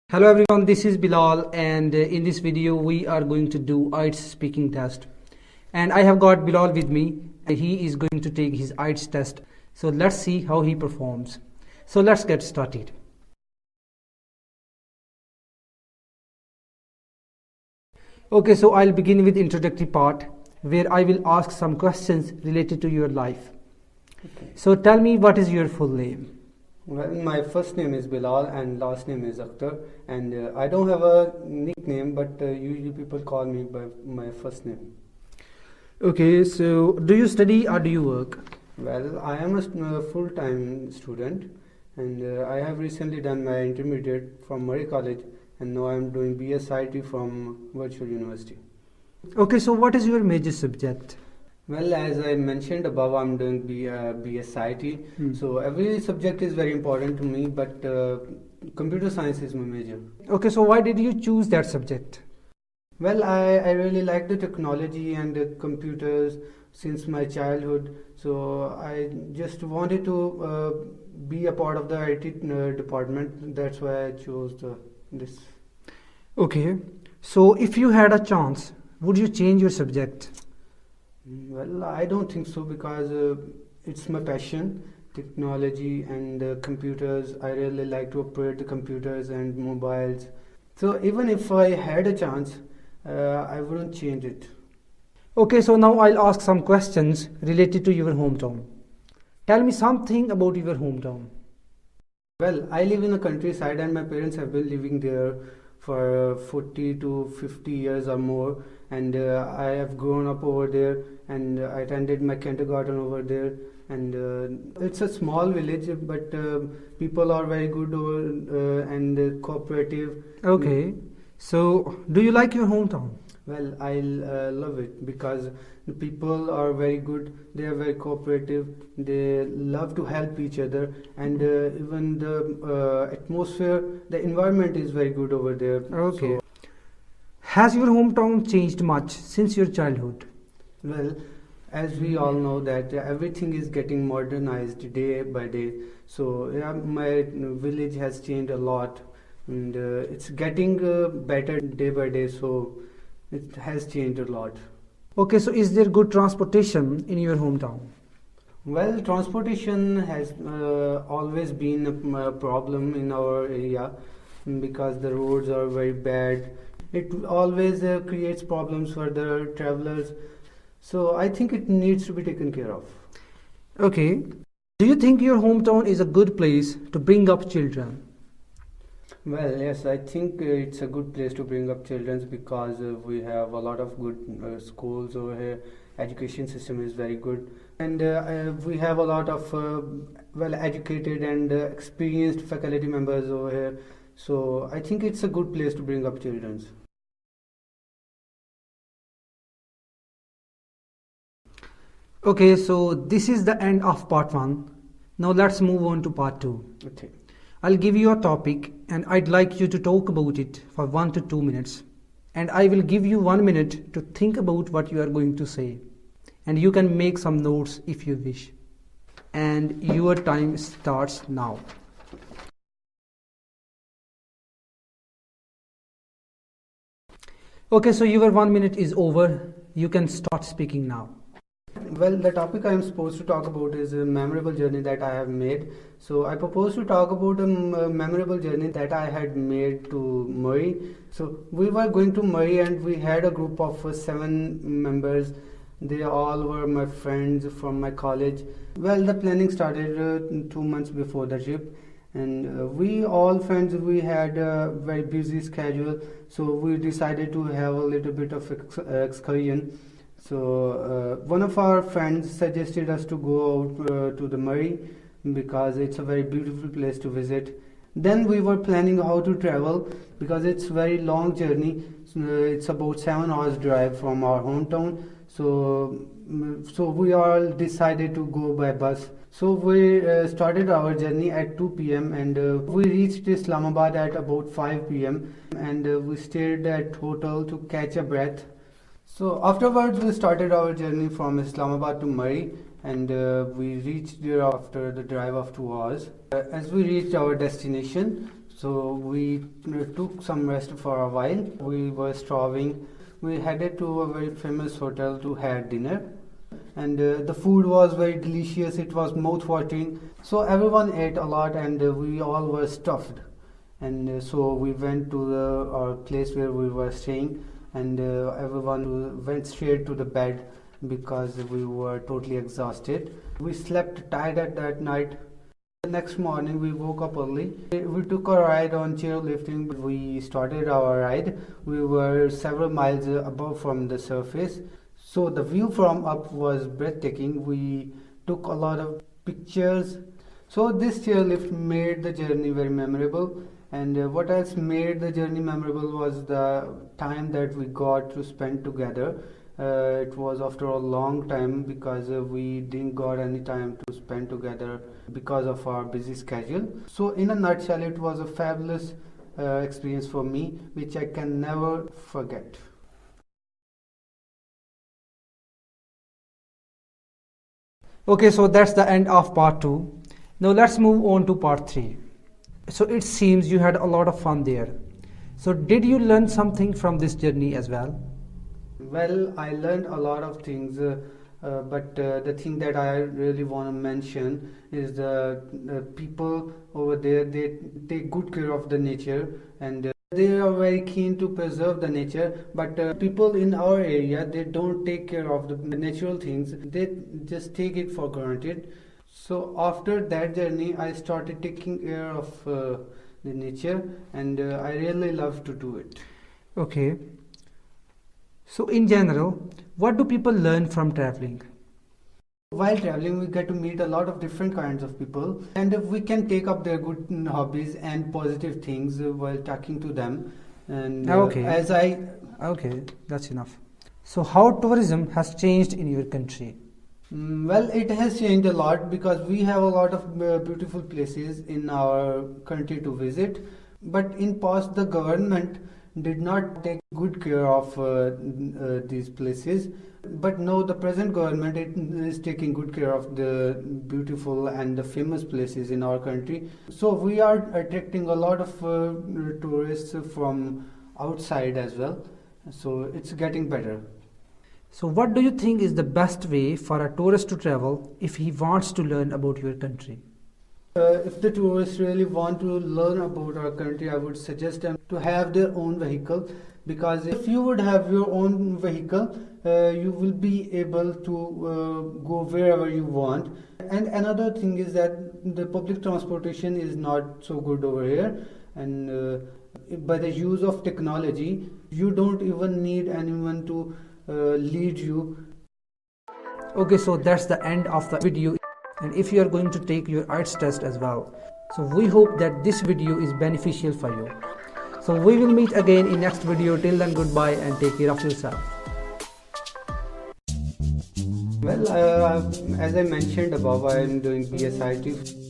Hello everyone, this is Bilal and in this video we are going to do IELTS speaking test. And I have got Bilal with me. He is going to take his IELTS test. So let's see how he performs. So let's get started. Okay, so I'll begin with introductory part where I will ask some questions related to your life. Okay. So tell me, what is your full name? Well, my first name is Bilal and last name is Akhtar, and I don't have a nickname, but usually people call me by my first name. Okay, so do you study or do you work? Well, I am a full-time student, and I have recently done my intermediate from Murray College, and now I am doing BSIT from Virtual University. Okay, so what is your major subject? Well, as I mentioned above, I'm doing BSIT, so every subject is very important to me, but computer science is my major. Okay, so why did you choose that subject? Well, I really like the technology and the computers since my childhood, so I just wanted to be a part of the IT department. That's why I chose this. Okay, so if you had a chance, would you change your subject? Well, I don't think so because it's my passion, technology and computers. I really like to operate the computers and mobiles. So even if I had a chance, I wouldn't change it. Okay, so now I'll ask some questions related to your hometown. Tell me something about your hometown. Well, I live in the countryside and my parents have been living there for 40 to 50 years or more, and I have grown up over there and I attended my kindergarten over there, and it's a small village, but people are very good over, and cooperative. Okay, so do you like your hometown? Well, I love it because the people are very good, they are very cooperative, they love to help each other, and even the atmosphere, the environment is very good over there. Okay. So, Has your hometown changed much since your childhood? well, as we all know that everything is getting modernized day by day. So yeah, my village has changed a lot, and it's getting better day by day. So it has changed a lot. Okay, so is there good transportation in your hometown? Well, transportation has always been a problem in our area because the roads are very bad. It always creates problems for the travelers. So I think it needs to be taken care of. Okay, do you think your hometown is a good place to bring up children? Well, yes, I think it's a good place to bring up children because we have a lot of good schools over here. Education system is very good, and we have a lot of well-educated and experienced faculty members over here. So I think it's a good place to bring up children. Okay, so this is the end of part 1. Now let's move on to part 2. Okay. I'll give you a topic and I'd like you to talk about it for 1 to 2 minutes. And I will give you 1 minute to think about what you are going to say. And you can make some notes if you wish. And your time starts now. Okay, so your 1 minute is over. You can start speaking now. Well, the topic I am supposed to talk about is a memorable journey that I have made. So I propose to talk about a memorable journey that I had made to Murray. So we were going to Murray and we had a group of 7 members. They all were my friends from my college. Well, the planning started 2 months before the trip. And we all friends, we had a very busy schedule. So we decided to have a little bit of excursion. So one of our friends suggested us to go out to the Murray because it's a very beautiful place to visit. Then we were planning how to travel because it's very long journey. It's about 7 hours drive from our hometown. So we all decided to go by bus. So we started our journey at 2 p.m. and we reached Islamabad at about 5 p.m. and we stayed at hotel to catch a breath. So afterwards we started our journey from Islamabad to Murray, and we reached there after the drive of 2 hours. As we reached our destination, So we took some rest for a while. We were starving. We headed to a very famous hotel to have dinner. And the food was very delicious. It was mouth-watering. So everyone ate a lot, and we all were stuffed. And so we went to our place where we were staying, and everyone went straight to the bed because we were totally exhausted. We slept tight at that night. The next morning we woke up early. We took a ride on chairlifting. We started our ride. We were several miles above from the surface. So the view from up was breathtaking. We took a lot of pictures. So this chairlift made the journey very memorable. And what else made the journey memorable was the time that we got to spend together. It was after a long time because we didn't got any time to spend together because of our busy schedule. So in a nutshell, it was a fabulous experience for me, which I can never forget. Okay, so that's the end of part 2. Now let's move on to part 3. So it seems you had a lot of fun there. So did you learn something from this journey as well? Well, I learned a lot of things, but the thing that I really want to mention is the people over there. They take good care of the nature, and they are very keen to preserve the nature. But people in our area, they don't take care of the natural things. They just take it for granted. So after that journey, I started taking care of the nature, and I really love to do it. Okay. So in general, what do people learn from traveling? While traveling, we get to meet a lot of different kinds of people, and we can take up their good hobbies and positive things while talking to them. And Okay, that's enough. So how tourism has changed in your country? Well, it has changed a lot because we have a lot of beautiful places in our country to visit. But in past, the government did not take good care of these places. But now the present government is taking good care of the beautiful and the famous places in our country. So we are attracting a lot of tourists from outside as well. So it's getting better. So what do you think is the best way for a tourist to travel if he wants to learn about your country? If the tourists really want to learn about our country, I would suggest them to have their own vehicle, because if you would have your own vehicle, you will be able to go wherever you want. And another thing is that the public transportation is not so good over here, and by the use of technology, you don't even need anyone to lead you. Okay, so that's the end of the video, and if you are going to take your IELTS test as well, so we hope that this video is beneficial for you. So we will meet again in next video. Till then, goodbye and take care of yourself. Well, as I mentioned above, I am doing BSIT.